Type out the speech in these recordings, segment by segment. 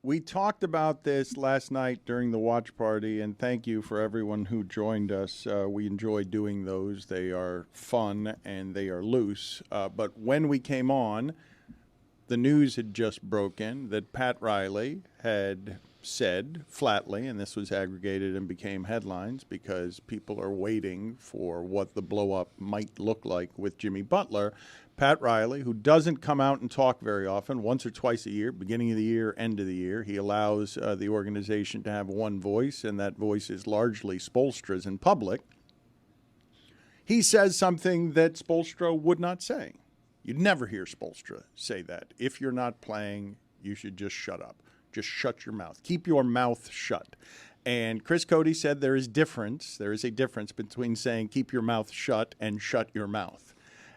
We talked about this last night during the watch party, and thank you for everyone who joined us. We enjoy doing those. They are fun and they are loose. But when we came on, the news had just broken that Pat Riley had said flatly, and this was aggregated and became headlines because people are waiting for what the blow-up might look like with Jimmy Butler. Pat Riley, who doesn't come out and talk very often, once or twice a year, beginning of the year, end of the year, he allows the organization to have one voice, and that voice is largely Spoelstra's in public. He says something that Spoelstra would not say. You'd never hear Spoelstra say that. If you're not playing, you should just shut up. Just shut your mouth. Keep your mouth shut. And Chris Cody said there is a difference between saying keep your mouth shut and shut your mouth.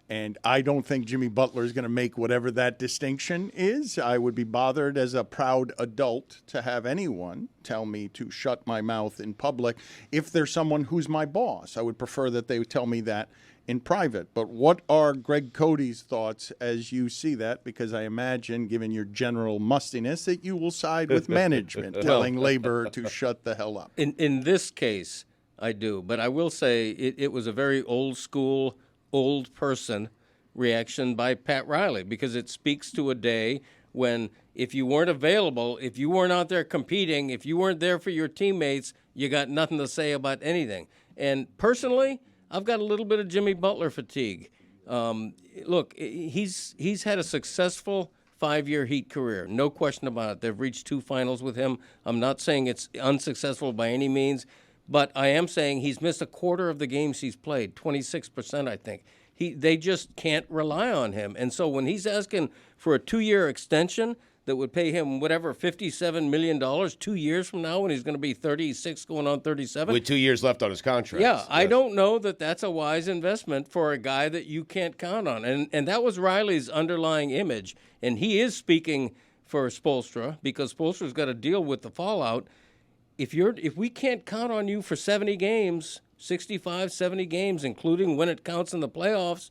And I don't think Jimmy Butler is going to make whatever that distinction is. I would be bothered as a proud adult to have anyone tell me to shut my mouth in public if there's someone who's my boss. I would prefer that they tell me that in private. But what are Greg Cody's thoughts as you see that? Because I imagine, given your general mustiness, that you will side with management telling labor to shut the hell up. In this case, I do. But I will say it was a very old school, old person reaction by Pat Riley, because it speaks to a day when if you weren't available, if you weren't out there competing, if you weren't there for your teammates, you got nothing to say about anything. And personally, I've got a little bit of Jimmy Butler fatigue. Look, he's had a successful 5-year Heat career, no question about it. They've reached 2 finals with him. I'm not saying it's unsuccessful by any means, but I am saying he's missed a quarter of the games he's played, 26%, I think. They just can't rely on him. And so when he's asking for a 2-year extension that would pay him whatever, $57 million 2 years from now when he's going to be 36 going on 37. With 2 years left on his contract. Yeah, yes. I don't know that that's a wise investment for a guy that you can't count on. And that was Riley's underlying image. And he is speaking for Spoelstra because Spoelstra's got to deal with the fallout. If we can't count on you for 70 games, 65, 70 games, including when it counts in the playoffs,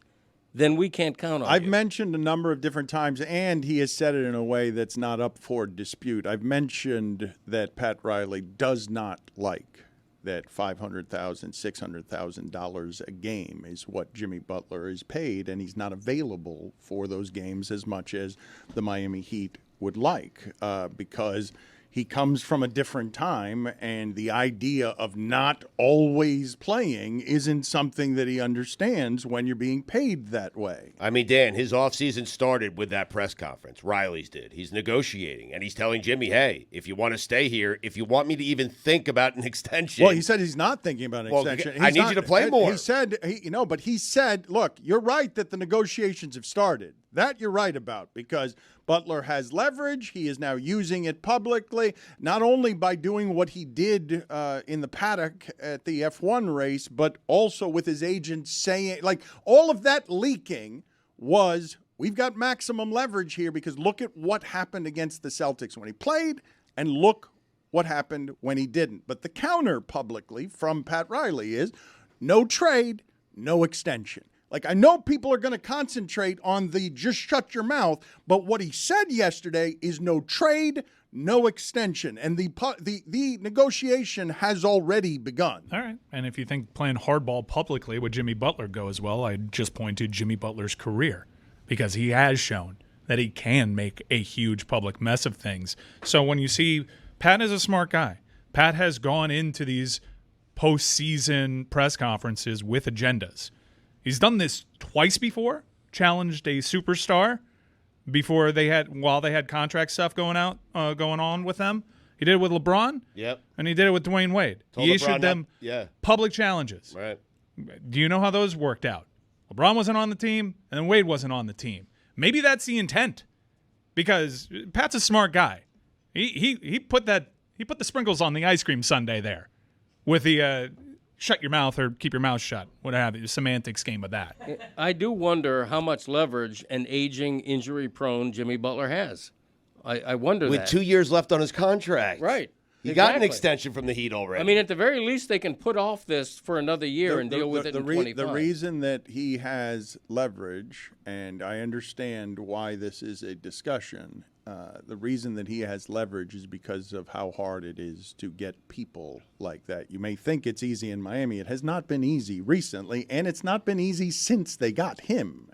then we can't count on I've you. mentioned a number of different times, and he has said it in a way that's not up for dispute. I've mentioned that Pat Riley does not like that $500,000, $600,000 a game is what Jimmy Butler is paid, and he's not available for those games as much as the Miami Heat would like because he comes from a different time, and the idea of not always playing isn't something that he understands when you're being paid that way. I mean, Dan, his offseason started with that press conference. Riley's did. He's negotiating, and he's telling Jimmy, hey, if you want to stay here, if you want me to even think about an extension. Well, he said he's not thinking about an extension. I need you to play more. He said, but he said, look, you're right that the negotiations have started. That you're right about, because Butler has leverage. He is now using it publicly, not only by doing what he did in the paddock at the F1 race, but also with his agent saying, like, all of that leaking was, we've got maximum leverage here because look at what happened against the Celtics when he played, and look what happened when he didn't. But the counter publicly from Pat Riley is no trade, no extension. Like, I know people are going to concentrate on the just shut your mouth, but what he said yesterday is no trade, no extension, and the negotiation has already begun. All right, and if you think playing hardball publicly with Jimmy Butler go as well, I'd just point to Jimmy Butler's career because he has shown that he can make a huge public mess of things. So when you see Pat is a smart guy. Pat has gone into these postseason press conferences with agendas. He's done this twice before, challenged a superstar while they had contract stuff going on with them. He did it with LeBron. Yep. And he did it with Dwayne Wade. Told He LeBron issued them public challenges. Right. Do you know how those worked out? LeBron wasn't on the team, and then Wade wasn't on the team. Maybe that's the intent, because Pat's a smart guy. He put the sprinkles on the ice cream sundae there with the shut your mouth or keep your mouth shut, what have you, semantics game with that. I do wonder how much leverage an aging, injury-prone Jimmy Butler has. I wonder With that. 2 years left on his contract. Right. He got an extension from the Heat already. I mean, at the very least, they can put off this for another year and deal with it in 25. The reason that he has leverage, and I understand why this is a discussion, the reason that he has leverage is because of how hard it is to get people like that. You may think it's easy in Miami. It has not been easy recently, and it's not been easy since they got him.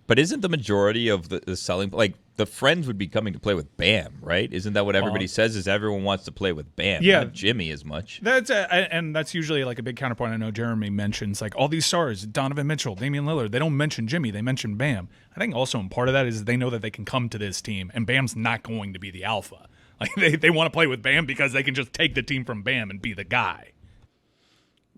But isn't the majority of the selling, like the friends would be coming to play with Bam, right? Isn't that what everybody says? Is everyone wants to play with Bam, not Jimmy as much? And that's usually like a big counterpoint. I know Jeremy mentions like all these stars, Donovan Mitchell, Damian Lillard. They don't mention Jimmy, they mention Bam. I think also in part of that is they know that they can come to this team, and Bam's not going to be the alpha. Like they want to play with Bam because they can just take the team from Bam and be the guy.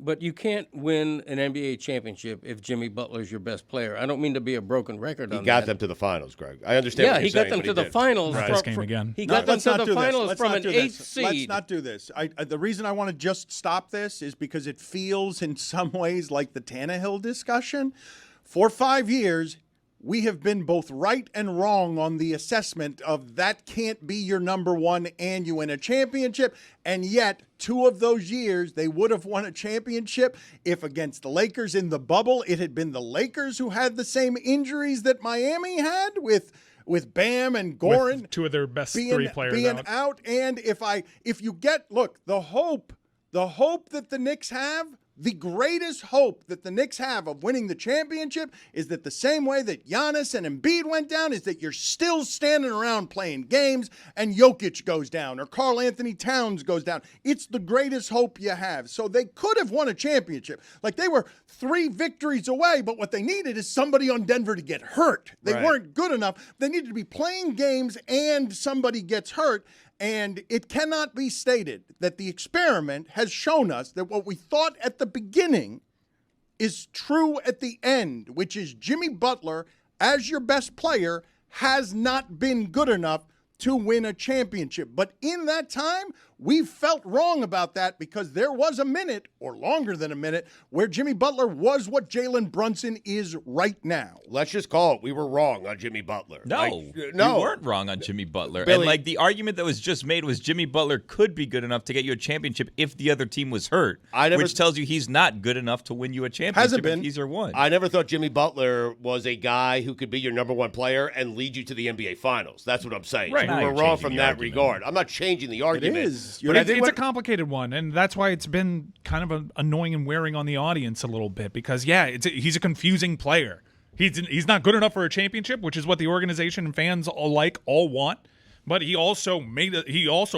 But you can't win an NBA championship if Jimmy Butler's your best player. I don't mean to be a broken record on that. He got them to the finals, Greg. I understand what you're saying. Yeah, he got them to the finals. Not this game again. He got them to the finals from an 8th seed. Let's not do this. The reason I want to just stop this is because it feels in some ways like the Tannehill discussion. For 5 years, we have been both right and wrong on the assessment of that can't be your number one and you win a championship. And yet, 2 of those years, they would have won a championship if against the Lakers in the bubble, it had been the Lakers who had the same injuries that Miami had with Bam and Goran. With 2 of their best 3 players being out. And if you get, look, the hope that the Knicks have, the greatest hope that the Knicks have of winning the championship is that the same way that Giannis and Embiid went down is that you're still standing around playing games and Jokic goes down or Karl Anthony Towns goes down. It's the greatest hope you have. So they could have won a championship. Like they were 3 victories away, but what they needed is somebody on Denver to get hurt. They weren't good enough. They needed to be playing games and somebody gets hurt. And it cannot be stated that the experiment has shown us that what we thought at the beginning is true at the end, which is Jimmy Butler, as your best player, has not been good enough to win a championship. But in that time, we felt wrong about that because there was a minute, or longer than a minute, where Jimmy Butler was what Jalen Brunson is right now. Let's just call it. We were wrong on Jimmy Butler. No, you weren't wrong on Jimmy Butler. Billy, and like the argument that was just made was Jimmy Butler could be good enough to get you a championship if the other team was hurt, which tells you he's not good enough to win you a championship Hasn't been. if he's or won. I never thought Jimmy Butler was a guy who could be your number one player and lead you to the NBA Finals. That's what I'm saying. Right. So we were wrong from that regard. I'm not changing the argument. It is. But I think It's a complicated one, and that's why it's been kind of annoying and wearing on the audience a little bit because, he's a confusing player. He's not good enough for a championship, which is what the organization and fans all want. But he also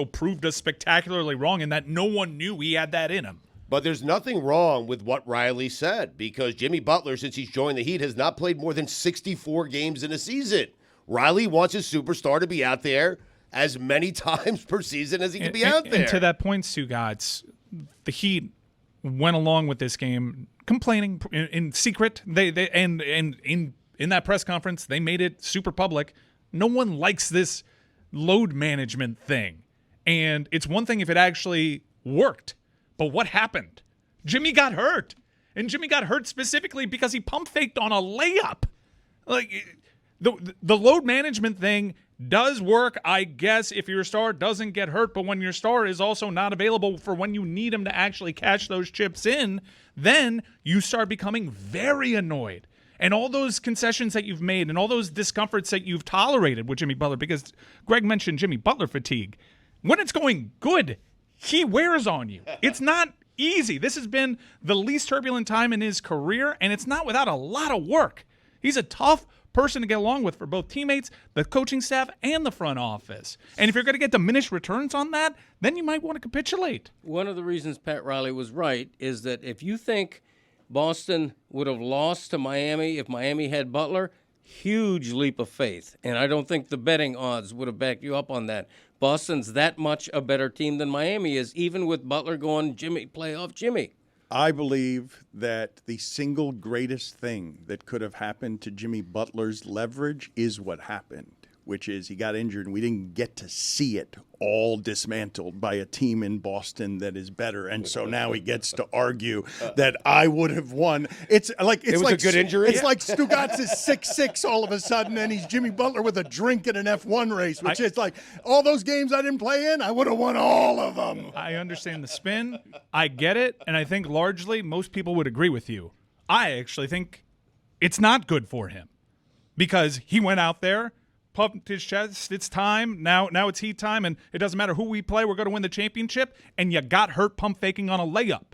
proved us spectacularly wrong in that no one knew he had that in him. But there's nothing wrong with what Riley said because Jimmy Butler, since he's joined the Heat, has not played more than 64 games in a season. Riley wants his superstar to be out there as many times per season as he can be out there. And to that point, Stugotz, the Heat went along with this game complaining in secret. They in that press conference, they made it super public. No one likes this load management thing. And it's one thing if it actually worked. But what happened? Jimmy got hurt. And Jimmy got hurt specifically because he pump faked on a layup. Like the load management thing does work, I guess, if your star doesn't get hurt, but when your star is also not available for when you need him to actually catch those chips in, then you start becoming very annoyed. And all those concessions that you've made and all those discomforts that you've tolerated with Jimmy Butler, because Greg mentioned Jimmy Butler fatigue. When it's going good, he wears on you. It's not easy. This has been the least turbulent time in his career, and it's not without a lot of work. He's a tough person to get along with for both teammates, the coaching staff, and the front office. And if you're going to get diminished returns on that, then you might want to capitulate. One of the reasons Pat Riley was right is that if you think Boston would have lost to Miami if Miami had Butler, huge leap of faith. And I don't think the betting odds would have backed you up on that. Boston's that much a better team than Miami is, even with Butler going playoff Jimmy. I believe that the single greatest thing that could have happened to Jimmy Butler's leverage is what happened, which is he got injured and we didn't get to see it all dismantled by a team in Boston that is better. And so now he gets to argue that I would have won. It's like a good injury. It's like Stugotz is 6'6" all of a sudden, and he's Jimmy Butler with a drink in an F1 race, which is like all those games I didn't play in, I would have won all of them. I understand the spin. I get it. And I think largely most people would agree with you. I actually think it's not good for him because he went out there pumped his chest. It's time. Now it's Heat time, and it doesn't matter who we play. We're going to win the championship, and you got hurt pump faking on a layup.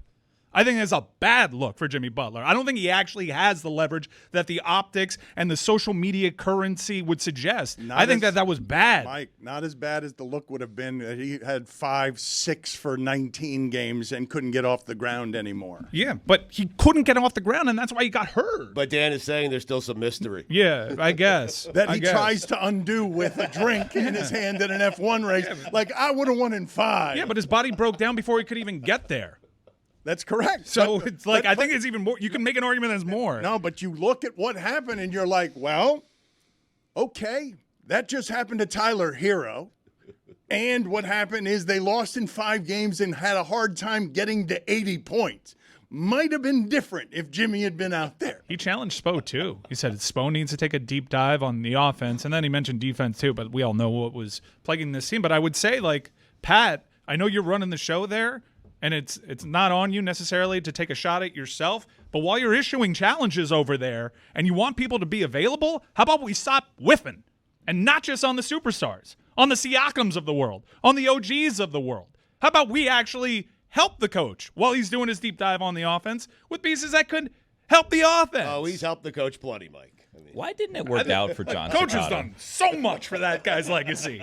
I think that's a bad look for Jimmy Butler. I don't think he actually has the leverage that the optics and the social media currency would suggest. I think that was bad. Mike, not as bad as the look would have been. He had 5-6 for 19 games and couldn't get off the ground anymore. Yeah, but he couldn't get off the ground, and that's why he got hurt. But Dan is saying there's still some mystery. Yeah, I guess. That he tries to undo with a drink in his hand at an F1 race. Like, I would have won in 5. Yeah, but his body broke down before he could even get there. That's correct. So it's like, I think it's even more. You can make an argument there's more. No, but you look at what happened and you're like, well, okay, that just happened to Tyler Hero. And what happened is they lost in 5 games and had a hard time getting to 80 points. Might have been different if Jimmy had been out there. He challenged Spo, too. He said Spo needs to take a deep dive on the offense. And then he mentioned defense, too. But we all know what was plaguing this team. But I would say, like, Pat, I know you're running the show there. And it's not on you necessarily to take a shot at yourself. But while you're issuing challenges over there and you want people to be available, how about we stop whiffing? And not just on the superstars, on the Siakams of the world, on the OGs of the world. How about we actually help the coach while he's doing his deep dive on the offense with pieces that could help the offense? Oh, he's helped the coach plenty, Mike. Why didn't it work out for John? Coach has Stugotz? done so much for that guy's legacy.